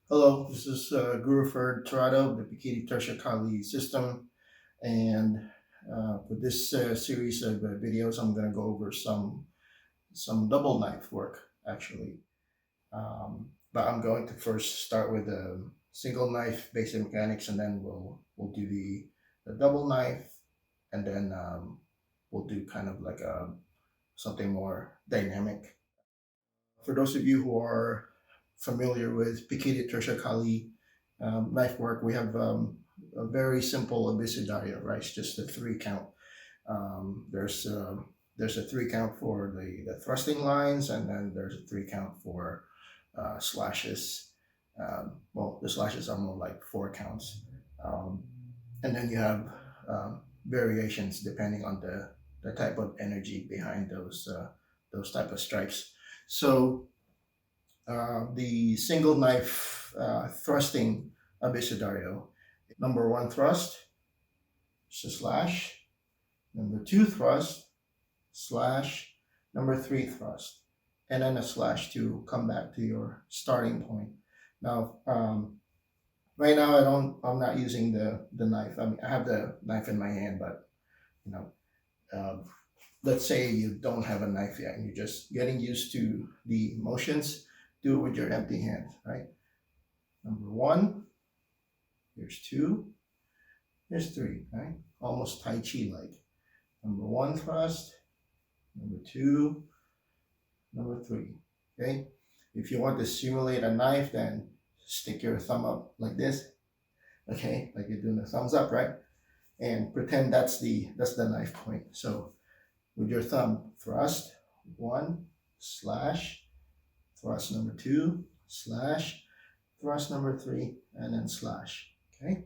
Hello, this is Guru for Torado, the Pekiti-Tirsia Kali system, and for this series of videos, I'm going to go over some double knife work actually. But I'm going to first start with the single knife basic mechanics, and then we'll do the double knife, and then we'll do kind of like something more dynamic. For those of you who are familiar with Pekiti-Tirsia Kali knife work, we have a very simple abecedario, right? It's just a three count. Um, there's uh, there's a three count for the thrusting lines, and then there's a three count for slashes. Well, the slashes are more like four counts, um, and then you have variations depending on the type of energy behind those type of strikes. So the single knife thrusting abecedario. Number one thrust is a slash. Number two thrust, slash. Number three thrust. And then a slash to come back to your starting point. Now, right now I'm not using the knife. I mean, I have the knife in my hand, but you know, uh, let's say you don't have a knife yet and you're just getting used to the motions, do it with your empty hand, right? Number one, here's two, here's three, right? Almost Tai Chi like. Number one thrust, number two, number three, okay? If you want to simulate a knife, then stick your thumb up like this, okay? Like you're doing a thumbs up, right? And pretend that's the knife point. So with your thumb, thrust, one, slash, thrust number two, slash, thrust number three, and then slash, okay?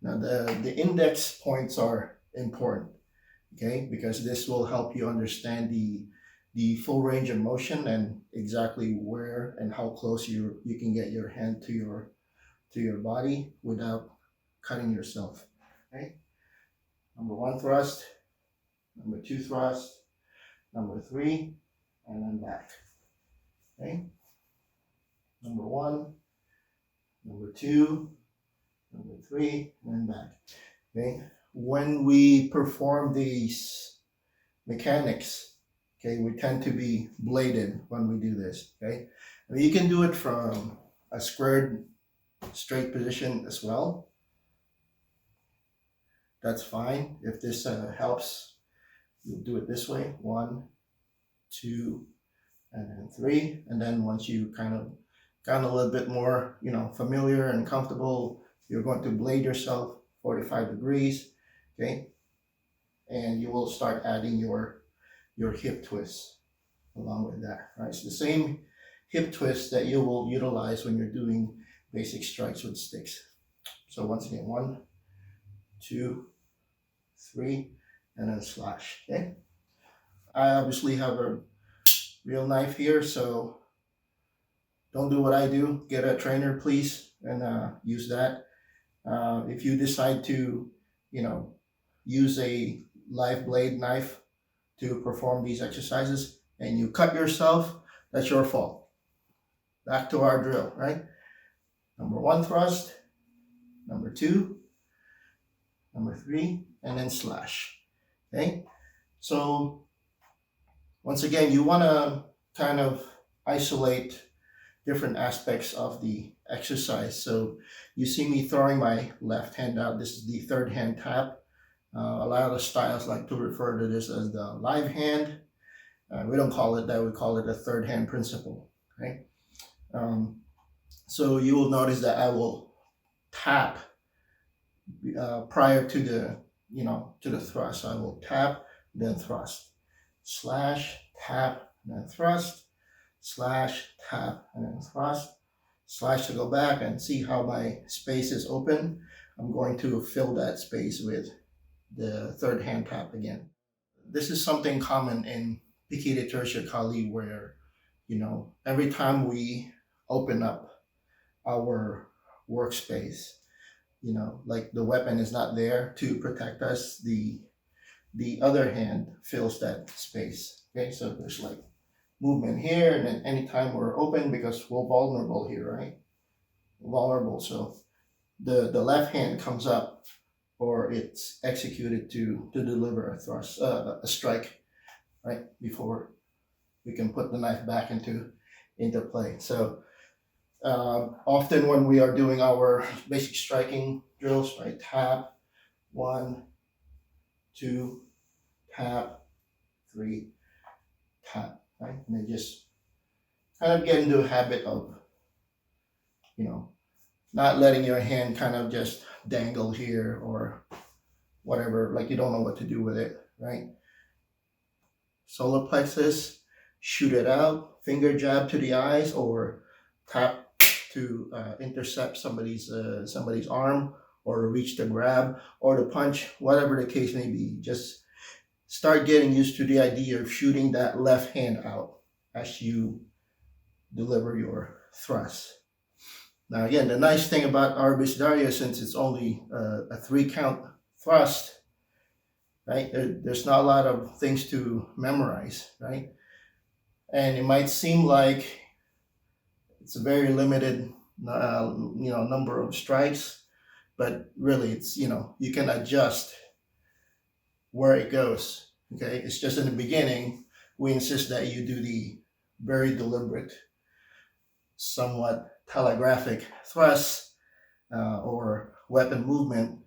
Now the index points are important, okay, because this will help you understand the full range of motion and exactly where and how close you can get your hand to your body without cutting yourself. Okay, number one thrust, number two thrust, number three, and then back. Okay, number one, number two, number three, and then back. Okay, when we perform these mechanics, okay, we tend to be bladed when we do this, okay? I mean, you can do it from a squared straight position as well. That's fine. If this helps, you'll do it this way: one, two, and then three. And then once you kind of gotten a little bit more, familiar and comfortable, you're going to blade yourself 45 degrees, okay? And you will start adding your hip twists along with that, right? It's the same hip twist that you will utilize when you're doing basic strikes with sticks. So once again, one, two, three, and then slash, okay? I obviously have a real knife here, so don't do what I do. Get a trainer, please, and use that. If you decide to, you know, use a live blade knife to perform these exercises and you cut yourself, that's your fault. Back to our drill, right? Number one thrust, number two, number three, and then slash. Okay? So once again, you want to kind of isolate different aspects of the exercise. So you see me throwing my left hand out. This is the third hand tap. A lot of the styles like to refer to this as the live hand. We don't call it that. We call it a third hand principle. Okay. So you will notice that I will tap prior to the thrust. I will tap, then thrust, slash, tap, then thrust, slash, tap, and then thrust, slash to go back and see how my space is open. I'm going to fill that space with the third hand tap again. This is something common in Pekiti-Tirsia Kali where, every time we open up our workspace, like the weapon is not there to protect us, the other hand fills that space. Okay, so there's like movement here, and then anytime we're open because we're vulnerable here, right? vulnerable. So the left hand comes up, or it's executed to deliver a thrust, a strike, right, before we can put the knife back into play. So often when we are doing our basic striking drills, right, tap, 1, 2, tap, 3, tap, right, and they just kind of get into a habit of, you know, not letting your hand kind of just dangle here or whatever, like you don't know what to do with it, right? Solar plexus, shoot it out, finger jab to the eyes, or tap to intercept somebody's arm, or reach to grab, or to punch, whatever the case may be. Just start getting used to the idea of shooting that left hand out as you deliver your thrust. Now again, the nice thing about our abecedario, since it's only a 3-count thrust, right? There's not a lot of things to memorize, right? And it might seem like it's a very limited, number of strikes, but really, it's, you can adjust where it goes. Okay, it's just in the beginning we insist that you do the very deliberate, somewhat telegraphic thrust or weapon movement,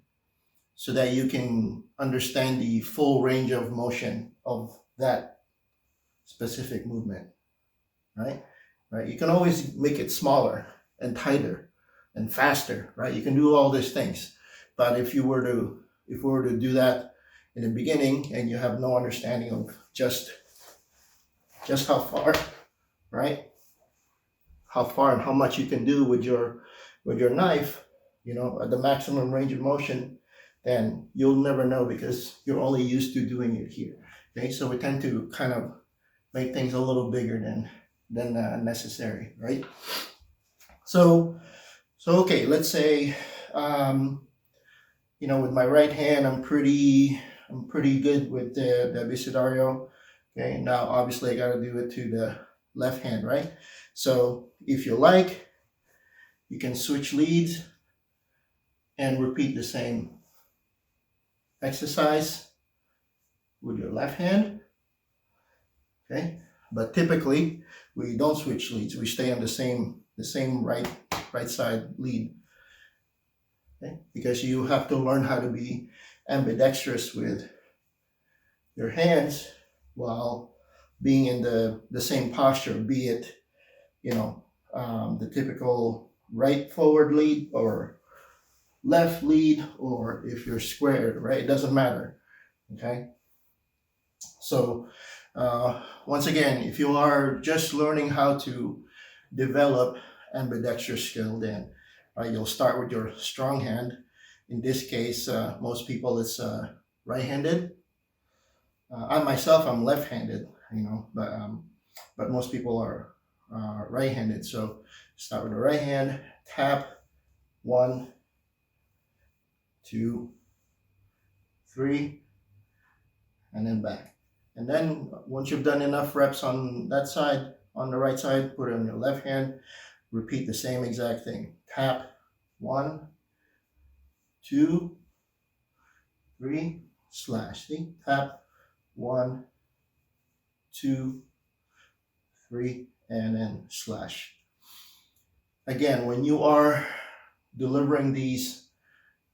so that you can understand the full range of motion of that specific movement, right? Right. You can always make it smaller and tighter and faster, right? You can do all these things, but if we were to do that in the beginning and you have no understanding of just how far, right? How far and how much you can do with your knife, at the maximum range of motion, then you'll never know, because you're only used to doing it here. Okay, so we tend to kind of make things a little bigger than necessary, right? So okay, let's say with my right hand I'm pretty good with the abecedario. Okay, now obviously I got to do it to the left hand, right? So if you like, you can switch leads and repeat the same exercise with your left hand. Okay, but typically we don't switch leads. We stay on the same right side lead. Okay, because you have to learn how to be ambidextrous with your hands while being in the same posture, be it the typical right forward lead or left lead, or if you're squared, right? It doesn't matter. Okay, so once again, if you are just learning how to develop ambidextrous skill, then you'll start with your strong hand. In this case, most people it's right-handed. I myself, I'm left-handed, but most people are right-handed. So start with the right hand, tap, 1, 2, 3, and then back. And then once you've done enough reps on that side, on the right side, put it on your left hand, repeat the same exact thing. Tap, 1, 2, 3, slash. See? Tap, 1, 2, 3, and then slash. Again, when you are delivering these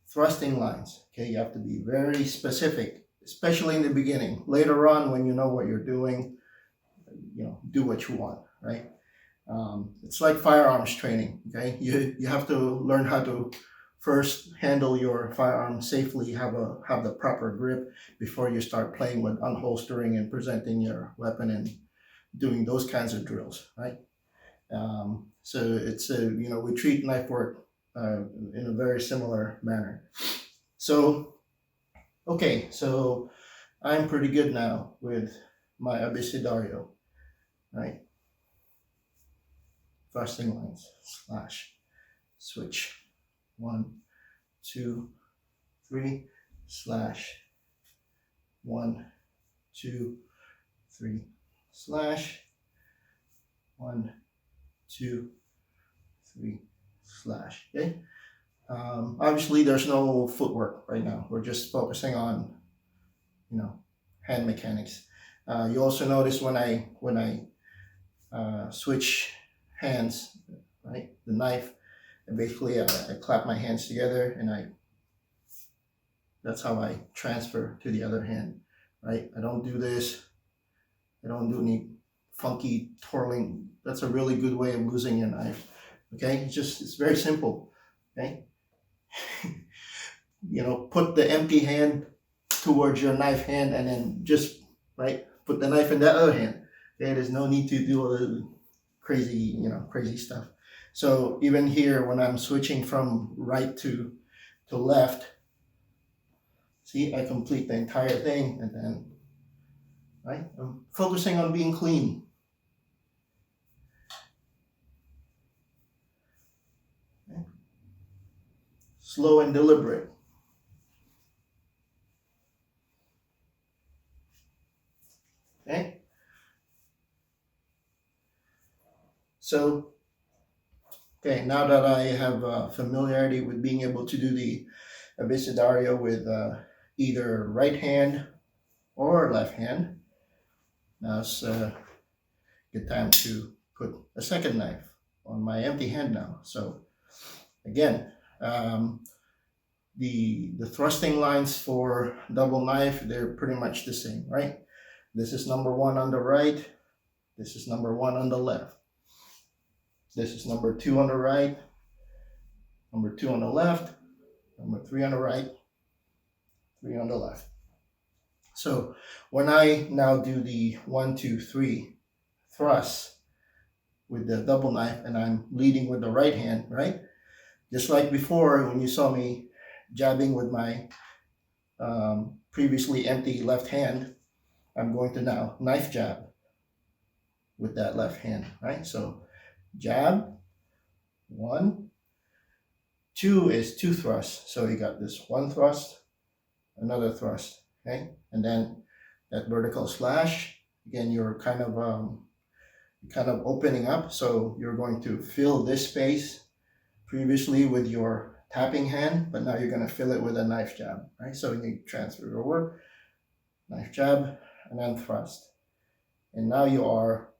thrusting lines, okay, you have to be very specific, especially in the beginning. Later on, when you know what you're doing, do what you want, right? It's like firearms training, okay? You have to learn how to first handle your firearm safely, have the proper grip before you start playing with unholstering and presenting your weapon and doing those kinds of drills, right? So it's we treat knife work in a very similar manner. So okay, so I'm pretty good now with my abecedario, right? Thrusting lines, slash, switch, 1, 2, 3, slash, 1, 2, 3, slash, 1, 2, 3, slash. Okay. Obviously, there's no footwork right now. We're just focusing on, hand mechanics. You also notice when I switch hands, right, the knife, and basically I clap my hands together, and that's how I transfer to the other hand, right? I don't do this. I don't do any funky twirling. That's a really good way of losing your knife. Okay, it's very simple. Okay, put the empty hand towards your knife hand, and then just put the knife in that other hand. Okay, there's no need to do all the crazy stuff. So even here, when I'm switching from right to left, see, I complete the entire thing, and then I'm focusing on being clean. Okay. Slow and deliberate. Okay. So, okay, now that I have familiarity with being able to do the abecedario with either right hand or left hand, now it's a good time to put a second knife on my empty hand now. So again, the thrusting lines for double knife, they're pretty much the same, right? This is number 1 on the right. This is number 1 on the left. This is number 2 on the right, number 2 on the left, number 3 on the right, 3 on the left. So when I now do the 1, 2, 3 thrusts with the double knife, and I'm leading with the right hand, right? Just like before, when you saw me jabbing with my previously empty left hand, I'm going to now knife jab with that left hand, right? So jab, 1, 2 is 2 thrusts. So you got this 1 thrust, another thrust, okay? And then that vertical slash, again, you're kind of opening up. So you're going to fill this space previously with your tapping hand, but now you're going to fill it with a knife jab, right? So you transfer over, knife jab, and then thrust. And now you are,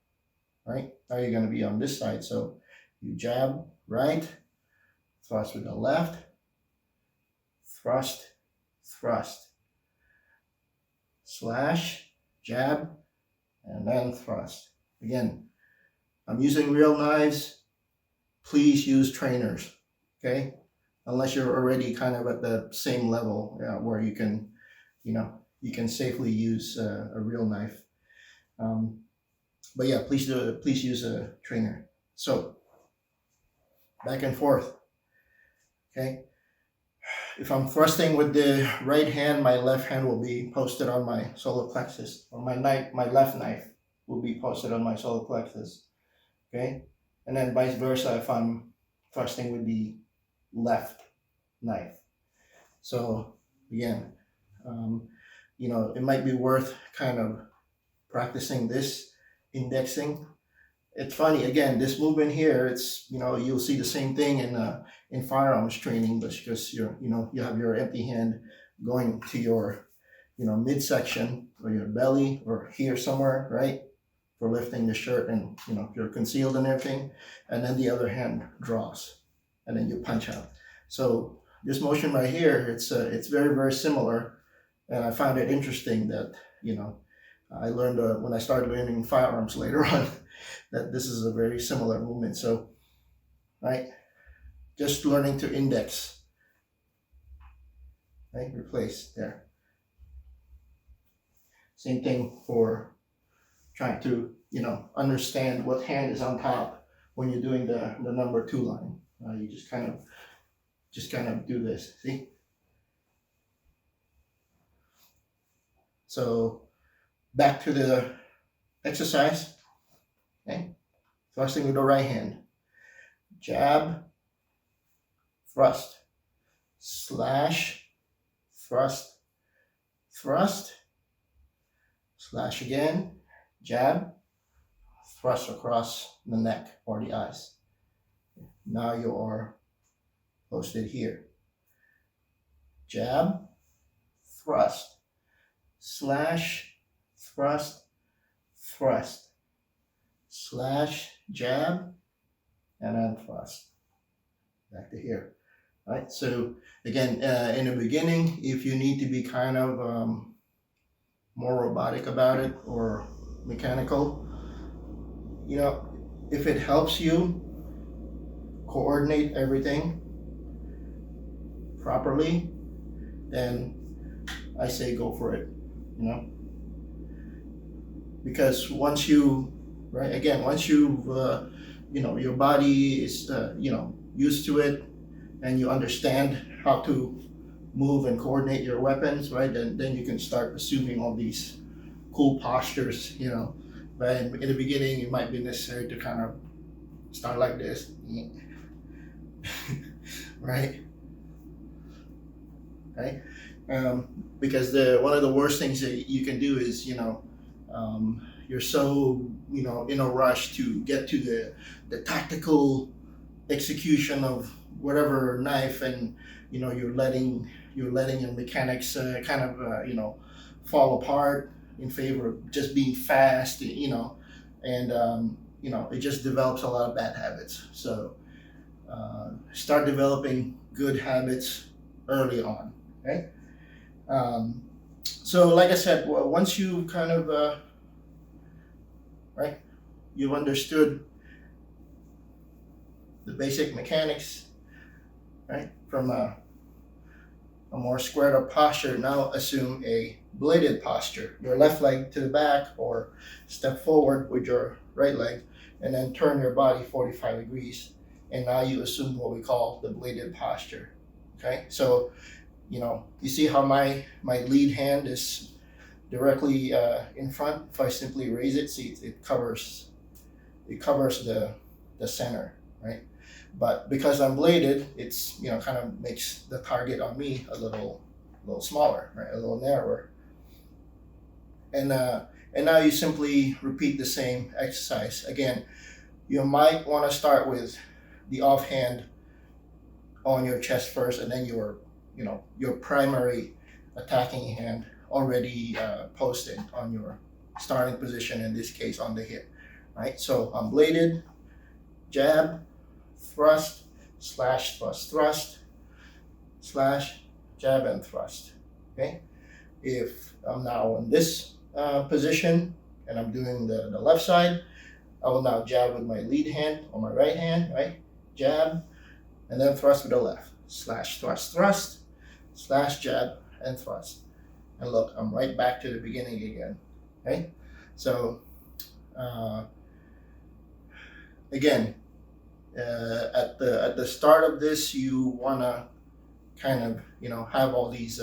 right? Now you're going to be on this side. So you jab right, thrust with the left, thrust, thrust, slash, jab, and then thrust. Again, I'm using real knives. Please use trainers, okay? Unless you're already kind of at the same level where you can, you can safely use a real knife. But yeah, please use a trainer. So back and forth, okay? If I'm thrusting with the right hand, my left hand will be posted on my solar plexus, or my left knife will be posted on my solar plexus, okay? And then vice versa if I'm thrusting with the left knife. So again, it might be worth kind of practicing this indexing. It's funny, again, this movement here, it's, you'll see the same thing in firearms training, but because you have your empty hand going to your, midsection or your belly or here somewhere, right? For lifting the shirt, and you're concealed and everything, and then the other hand draws, and then you punch out. So this motion right here, it's very, very similar, and I found it interesting that I learned when I started learning firearms later on that this is a very similar movement. So, right, just learning to index, right, replace there. Same thing for trying to understand what hand is on top when you're doing the number 2 line. You just kind of do this. See. So back to the exercise. Okay, thrusting with the right hand. Jab, thrust, slash, thrust, thrust, slash again, jab, thrust across the neck or the eyes. Now you are posted here. Jab, thrust, slash, thrust, thrust, slash, jab, and then thrust. Back to here. Right. So again, in the beginning, if you need to be kind of more robotic about it or mechanical, you know, if it helps you coordinate everything properly, then I say go for it, you know, because once you, right, again, once you've, you know, your body is, you know, used to it and you understand how to move and coordinate your weapons, right, then you can start assuming all these cool postures, you know. But in the beginning, it might be necessary to kind of start like this, right? Right? Because one of the worst things that you can do is, you know, you're so, you know, in a rush to get to the tactical execution of whatever knife, and you know you're letting your mechanics kind of you know, fall apart in favor of just being fast, you know, and you know, it just develops a lot of bad habits. So start developing good habits early on. Okay. So like I said, once you kind of right, you've understood the basic mechanics, right, from a more squared up posture. Now assume a bladed posture, your left leg to the back, or step forward with your right leg and then turn your body 45 degrees, and now you assume what we call the bladed posture. Okay, so you know, you see how my lead hand is directly in front. If I simply raise it, see, it covers the center, right? But because I'm bladed, it's, you know, kind of makes the target on me a little smaller, right? A little narrower. And now you simply repeat the same exercise. Again, you might want to start with the offhand on your chest first, and then your, you know, your primary attacking hand already posted on your starting position, in this case on the hip, right? So I'm bladed, jab, thrust, slash, thrust, thrust, slash, jab, and thrust. Okay. If I'm now in this position and I'm doing the left side, I will now jab with my lead hand or my right hand, right? Jab, and then thrust with the left. Slash, thrust, thrust, slash, jab, and thrust. And look, I'm right back to the beginning again. Okay. So again, at the start of this, you want to kind of, you know, have all these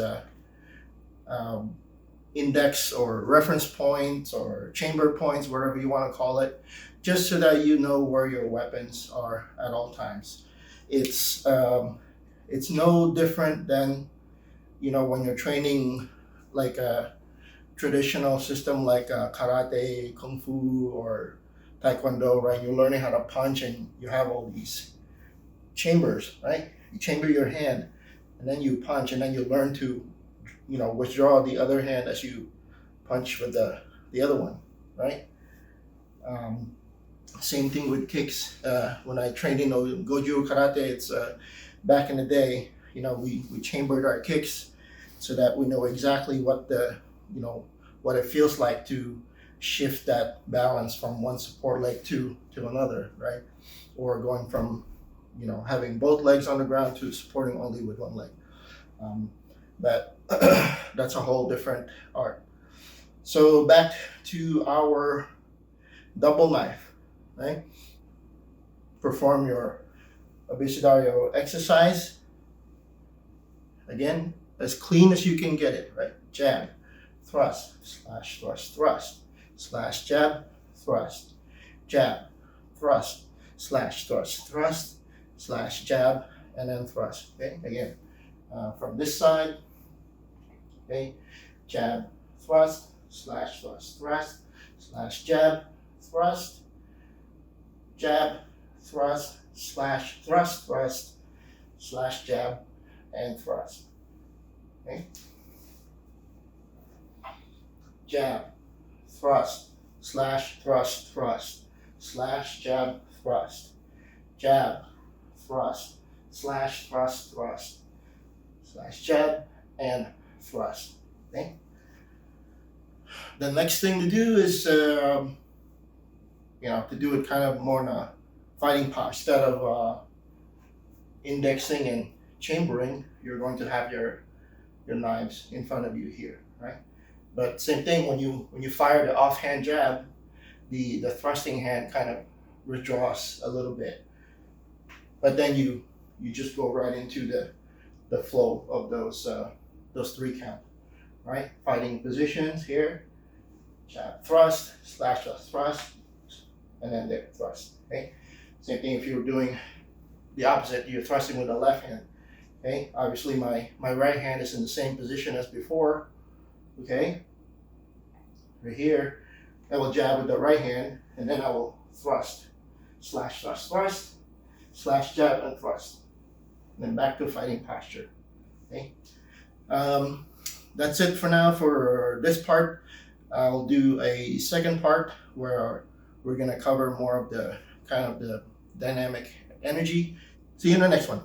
index or reference points or chamber points, whatever you want to call it, just so that you know where your weapons are at all times. It's no different than, you know, when you're training like a traditional system like karate, kung fu, or taekwondo, right? You're learning how to punch and you have all these chambers, right? You chamber your hand and then you punch, and then you learn to, you know, withdraw the other hand as you punch with the other one, right? Same thing with kicks. When I trained in Goju Karate, it's back in the day, you know, we chambered our kicks so that we know exactly what you know, what it feels like to shift that balance from one support leg to another, right? Or going from, you know, having both legs on the ground to supporting only with one leg. But that's a whole different art. So back to our double knife, right? Perform your abecedario exercise. Again, as clean as you can get it, right? Jab, thrust, slash, thrust, thrust, slash, jab, thrust, jab, thrust, slash, thrust, thrust, slash, jab, and then thrust. Okay, again, from this side, okay, jab, thrust, slash, thrust, thrust, slash, jab, thrust, jab, thrust, slash, thrust, thrust, slash jab and thrust. Okay? Jab, thrust, slash, thrust, thrust, slash, jab, thrust, jab, thrust, slash, thrust, thrust, slash, jab, and thrust. Okay? The next thing to do is, to do it kind of more in a fighting posture. Instead of indexing and chambering, you're going to have your knives in front of you here, right? But same thing, when you fire the offhand jab, the thrusting hand kind of withdraws a little bit. But then you just go right into the flow of those 3 count, right? Fighting positions here, jab, thrust, slash, thrust, and then there, thrust. Okay. Same thing if you were doing the opposite, you're thrusting with the left hand. Okay. Obviously, my right hand is in the same position as before. Okay. Right here, I will jab with the right hand, and then I will thrust, slash, thrust, thrust, slash, jab, and thrust. And then back to fighting posture. Okay. That's it for now for this part. I'll do a second part where we're going to cover more of the kind of the dynamic energy. See you in the next one.